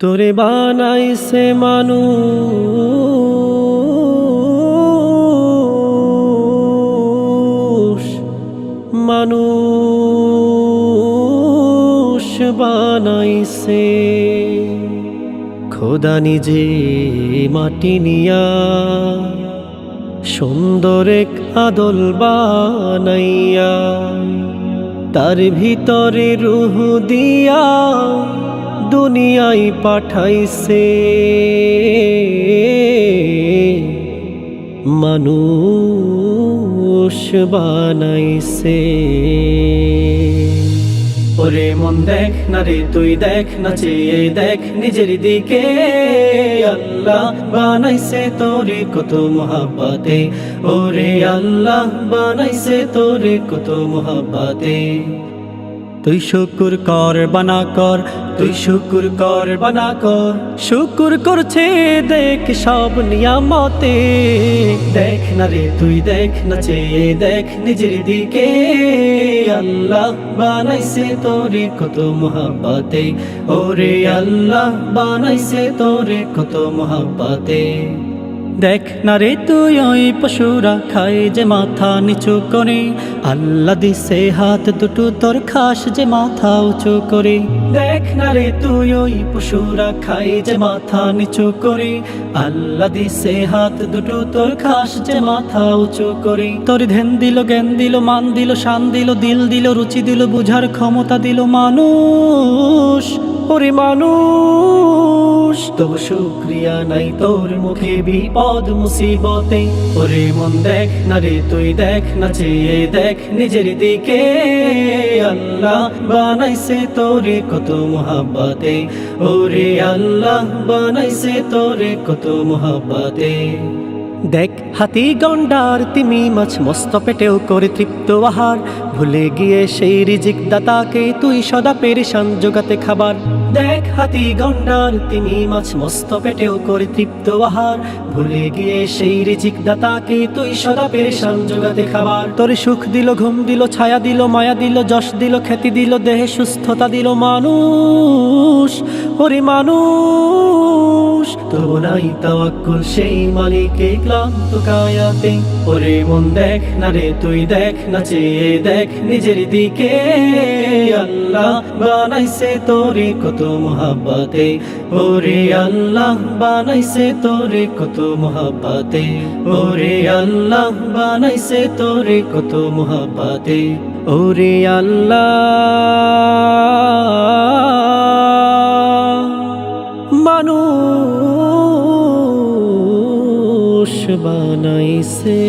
তোরে বানাইছে মানুষ, মানুষ বানাইছে খোদা নিজে মাটি নিয়া, সুন্দর এক আদল বানাইয়া, তার ভিতরে রূহ দিয়া দুনিয়ায় পাঠাইছে মানুষ বানাইছে। ওরে মন দেখ না রে তুই দেখ না, চেয়ে দেখ নিজের দিকে, আল্লাহ বানাইছে তোরে কত মোহাব্বতে, ওরে আল্লাহ বানাইছে তোরে কত মোহাব্বতে। তুই শুকুর কর বানা কর, তুই শুকুর কর বানা কর, শুকুর করছে দেখ সব নিয়ামতে। দেখ না রে তুই দেখ না, চেয়ে দেখ নিজের দিকে, আল্লাহ বানাইছে তোরে কত মোহাব্বতে, ওরে আল্লাহ বানাইছে তোরে কত মোহাব্বতে। দেখ না রে তুই ওই পশুরা খায় যে মাথা নিচু করে, আল্লাহ দিছে হাত দুটো তোর খাস যে মাথা উঁচু করে। দেখ না রে তুই ওই পশুরা খায় যে মাথা নিচু করে, আল্লাহ দিছে হাত দুটো তোর খাস যে মাথা উঁচু করে। তোর ধ্যান দিল, জ্ঞান দিল, মান দিল, শান দিল, দিল দিল, রুচি দিল, বুঝার ক্ষমতা দিল মানুষ, ওরে মানুষ। তবু শুকরিয়া নাই তোর মুখে বিপদ মুসিবতে, ওরে মন দেখ না রে তুই দেখ না, চেয়ে দেখ নিজের দিকে, আল্লাহ বানাইছে তোরে কত মোহাব্বতে, ওরে আল্লাহ বানাইছে তোরে কত মোহাব্বতে। দেখ হাতি গন্ডার তিমি মাছ মস্ত পেটেও করে তৃপ্ত আহার, ভুলে গিয়ে সেই রিজিক দাতাকে তুই সদা পেরেশান জোগাতে খাবার। দেখ হাতি গন্ডার তিমি মাছ মস্ত পেটেও করে তৃপ্ত আহার, ভুলে গিয়ে সেই রিজিক দাতাকে তুই সদা পেরেশান জোগাতে খাবার। তোরে সুখ দিল, ঘুম দিল, ছায়া দিল, মায়া দিল, যশ দিল, খ্যাতি দিল, দেহে সুস্থতা দিল মানুষ, ওরে মানুষ। তবু নাই তাওয়াক্কুল সেই মালিকে ক্লান্ত কায়াতে, ওরে মন দেখ না রে তুই দেখ না, চেয়ে দেখ নিজের দিকে, আল্লাহ বানাইছে তোরে কত মোহাব্বতে, ওরে আল্লাহ বানাইছে তোরে কত মোহাব্বতে, ওরে আল্লাহ বানাইছে তোরে কত মোহাব্বতে, ওরে আল্লাহ মানুষ বানাইছে।